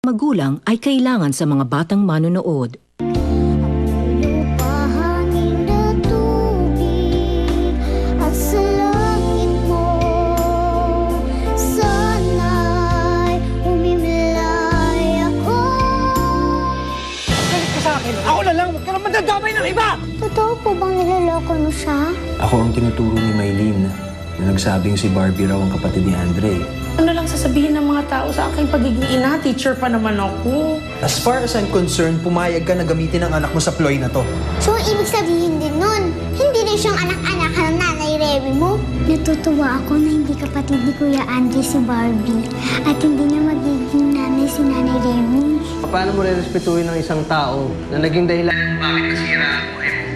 Magulang ay kailangan sa mga batang manonood. Lupahangin na tubig at sa langit mo, sana'y umimlay ako. Galit ka sa akin. Ako na lang. Huwag ka naman dadamay ng iba. Totoo po bang niloloko mo siya? Ako ang tinuturo ni Maylene na nagsabing si Barbie raw ang kapatid ni Andre. Ano lang sasabihin ng mga tao sa aking pagiging ina? Teacher pa naman ako. As far as I'm concerned, pumayag ka na gamitin ang anak mo sa ploy na to. So, ibig sabihin din nun, hindi rin siyang anak-anak ng nanay Remy mo? Natutuwa ako na hindi kapatid ni Kuya Andre si Barbie at hindi na magiging nanay si nanay Remy. Paano mo re-respetuhin ng isang tao na naging dahilan kung bakit nasira ang buhay mo?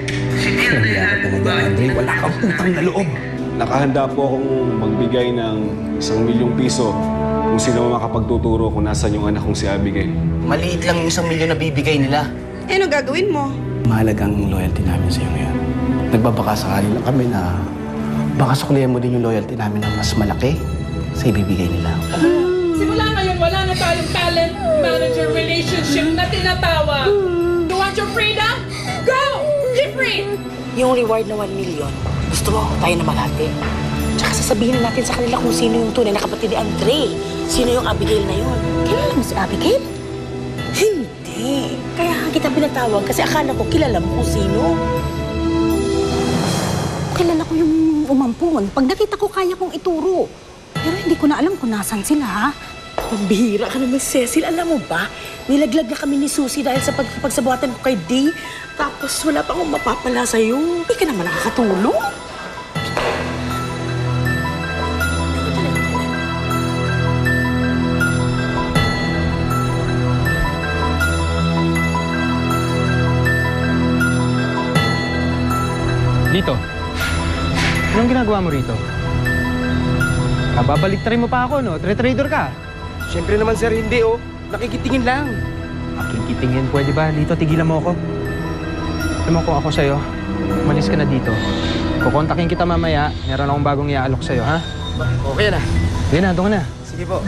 Kaya ka talaga, Andre. Wala kang utang na loob. Nakahanda po akong magbigay ng 1,000,000 piso kung sino man makapagtuturo kung nasan yung anak kong si Abigail. Maliit lang yung 1,000,000 na bibigay nila. Eh, ano gagawin mo? Mahalaga ang loyalty namin sa'yo ngayon. Nagbabaka sakali lang kami na baka suklihan mo din yung loyalty namin na mas malaki sa ibibigay nila. Simula ngayon, wala na tayong talent manager relationship na tinatawag. You want your freedom? Go! Get free! Yung reward na 1 million, gusto mo tayo na malati. Tsaka sasabihin natin sa kanila kung sino yung tunay na kapatid ni Andre. Sino yung Abigail na yun. Kilala mo si Abigail? Hindi. Kaya kita pinatawag kasi akala ko kilala mo kung sino. Kilala ko yung umampun. Pag nakita ko, kaya kong ituro. Pero hindi ko na alam kung nasan sila, ha? Pambihira ka naman, Cecil. Alam mo ba, nilaglag na kami ni Susie dahil sa pagsabuhatan ko kay Dee. Tapos wala pa akong mapapala sa'yo. Hindi ka naman nakakatulong. Dito. Anong ginagawa mo rito? Babalik rin mo pa ako, no? Trader ka. Siyempre naman, sir, hindi, oh. Nakikitingin lang. Makikitingin, pwede ba? Dito, tigilan mo ako. Alam mo kung ako sa'yo, umalis ka na dito. Kukontakin kita mamaya, meron akong bagong iaalok sa'yo, ha? Okay na. Sige na, doon ka na. Sige po.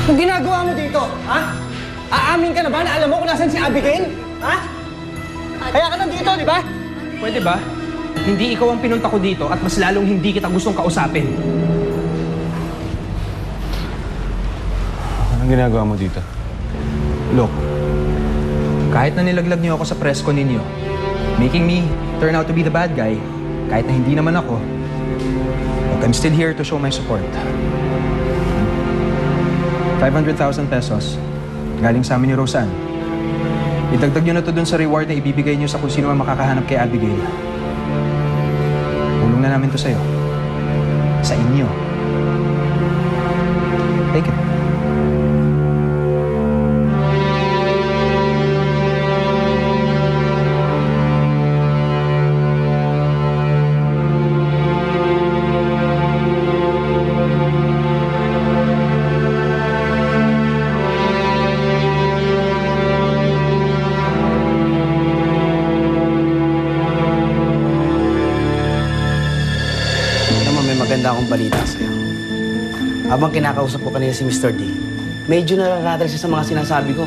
Anong ginagawa mo dito, ha? Aamin ka na ba na alam mo kung nasan si Abigail? Ha? Kaya ka nandito, di ba? Pwede ba? Hindi ikaw ang pinunta ko dito at mas lalong hindi kita gustong kausapin. Anong ginagawa mo dito? Look, kahit na nilaglag niyo ako sa presko ninyo, making me turn out to be the bad guy, kahit na hindi naman ako, but I'm still here to show my support. 500,000 pesos galing sa amin ni Roseanne. Idagdag nyo na to dun sa reward na ibibigay nyo sa kung sino man makakahanap kay Abigail. Tulong na namin to sa'yo. Sa inyo. Take it. Maganda akong balita sa'yo. Habang kinakausap ko kanina si Mr. D, medyo nararatay siya sa mga sinasabi ko.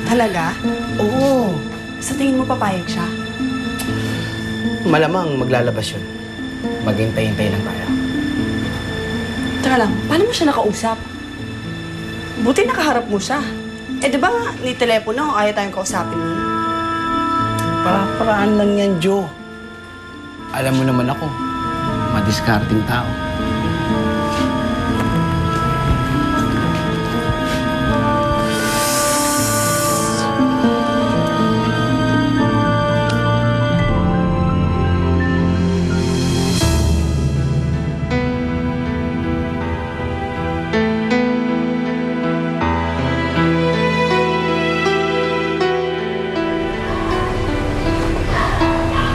Talaga? Oo. Sa tingin mo papayag siya? Malamang maglalabas yun. Maghintay-hintay lang tayo. Teka lang, paano mo siya nakausap? Buti nakaharap mo siya. Eh, di ba nga, ni telepono, ayaw tayong kausapin nun? Para-paraan lang yan, Jo. Alam mo naman ako, madiskarting tao.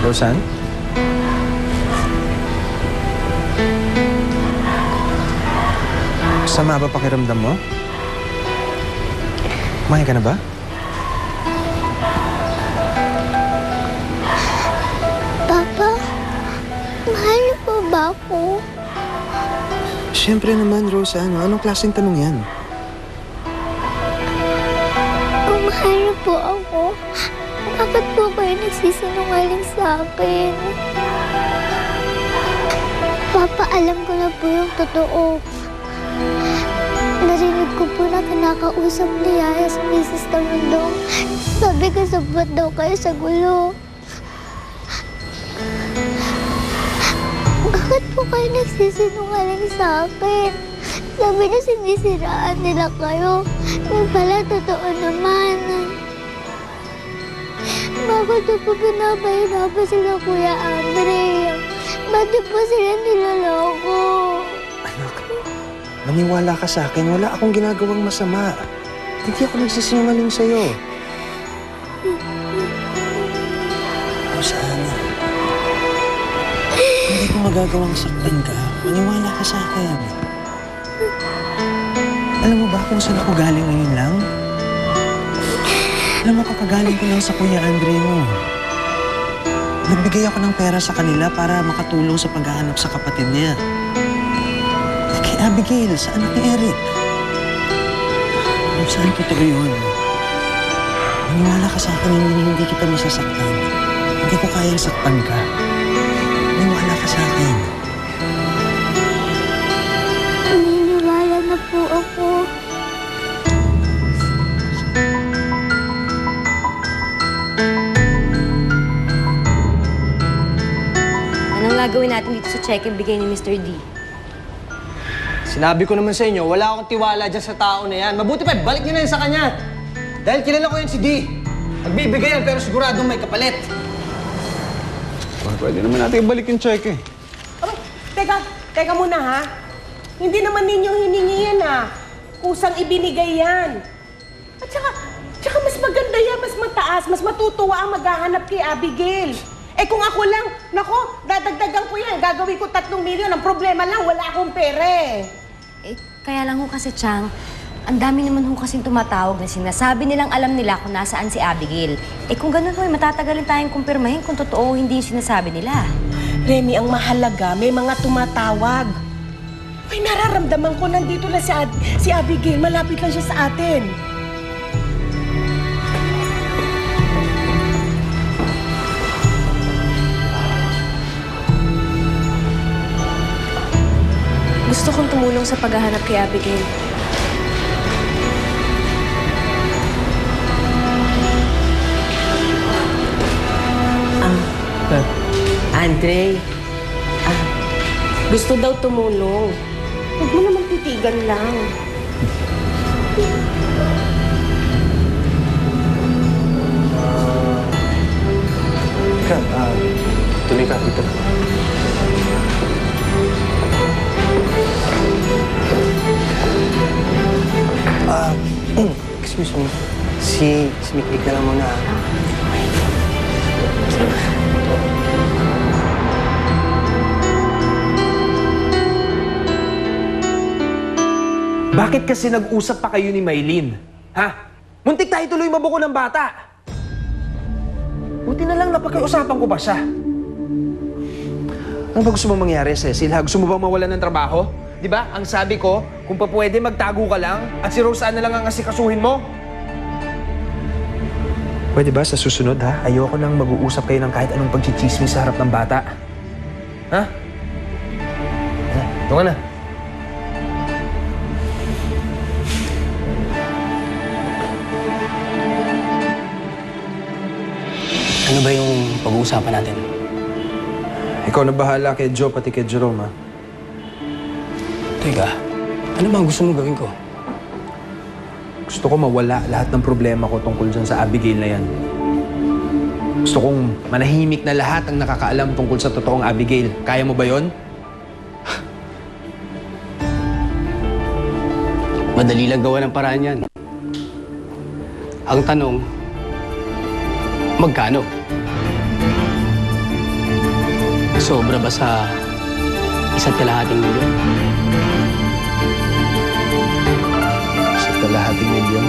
Roseanne? Sama ba pakiramdam mo? Kumain ka na ba? Siyempre naman, Rosa. Anong klaseng tanong yan? Kung mahal niyo po ako, bakit po kayo nagsisinungaling sa akin? Papa, alam ko na po yung totoo. Narinig ko po na kinakausap ni Yaya sa Mrs. Tamundong. Sabi ko, sabat daw kayo sa gulo. Bakit po kayo nagsisinungaling sa akin? Sabi niyo sinisiraan nila kayo. Yung pala, totoo naman. Bakit po pinapahirapan sila, Kuya Andre? Bakit po sila nilaloko? Anak, maniwala ka sa akin. Wala akong ginagawang masama. Hindi ako nagsisinungaling sa'yo. Rosa, hindi ko magagawang saktan ka. Maniwala ka sa akin. Alam mo ba kung saan ako galing ngayon lang? Alam mo, kakagaling ko lang sa Kuya Andre mo. Nagbigay ako ng pera sa kanila para makatulong sa paghahanap sa kapatid niya. Kay Abigail, sa anak ni Eric. Kung saan totoo yun? Maniwala ka sa akin, hindi kita masasaktan. Hindi ko kayang saktan ka. Maniwala ka sa akin. Naniniwala na po ako. Anong gagawin natin dito sa check-in bigay ni Mr. D? Sinabi ko naman sa inyo, wala akong tiwala dyan sa tao na yan. Mabuti pa, balik niyo na yan sa kanya. Dahil kilala ko yan si D. Magbibigay yan, pero siguradong may kapalit. Pwede naman natin ibalik yung check eh. Oh, teka muna ha. Hindi naman ninyong hiningi yan Kusang ibinigay yan. At saka mas maganda yan, mas mataas, mas matutuwa ang maghahanap kay Abigail. Eh kung ako lang, nako, dadagdagan ko yan. Gagawin ko 3 milyon. Ang problema lang, wala akong pere. Eh, kaya lang ho kasi, Chang, ang dami naman ho kasing tumatawag na sinasabi nilang alam nila kung nasaan si Abigail. Eh kung ganun ho, matatagalin tayong kumpirmahin kung totoo hindi yung sinasabi nila. Remy, ang mahalaga, may mga tumatawag. Ay, nararamdaman ko nandito na si Abigail. Malapit lang siya sa atin. Gusto kong tumulong sa paghahanap kay Abigail. Andre, gusto daw tumulong. Huwag mo naman titigan lang. Tuloy ka dito. Excuse me. Si Miklik na lang muna. Bakit kasi nag-usap pa kayo ni Maylin? Ha? Muntik tayo tuloy mabuko ng bata. Buti na lang napag-uusapan ko ba siya? Ano ba gusto mong mangyari, Cecil? Gusto mo bang mawalan ng trabaho? Di ba? Ang sabi ko, kung pa pwede magtago ka lang at si Roseanne na lang ang asikasuhin mo. Pwede ba sa susunod, ha? Ayoko nang mag-uusap kayo ng kahit anong pagchichismis sa harap ng bata. Ha? Ito ka na. Ano ba yung pag-uusapan natin? Ikaw na bahala kay Joe pati kay Jerome, ha? Teka, ano ba ang gusto mong gawin ko? Gusto ko mawala lahat ng problema ko tungkol dyan sa Abigail na yan. Gusto kong manahimik na lahat ang nakakaalam tungkol sa totoong Abigail. Kaya mo ba yon? Madali lang gawa ng paraan yan. Ang tanong, magkano? Sobra ba sa 1.5 milyon? 1.5 milyon?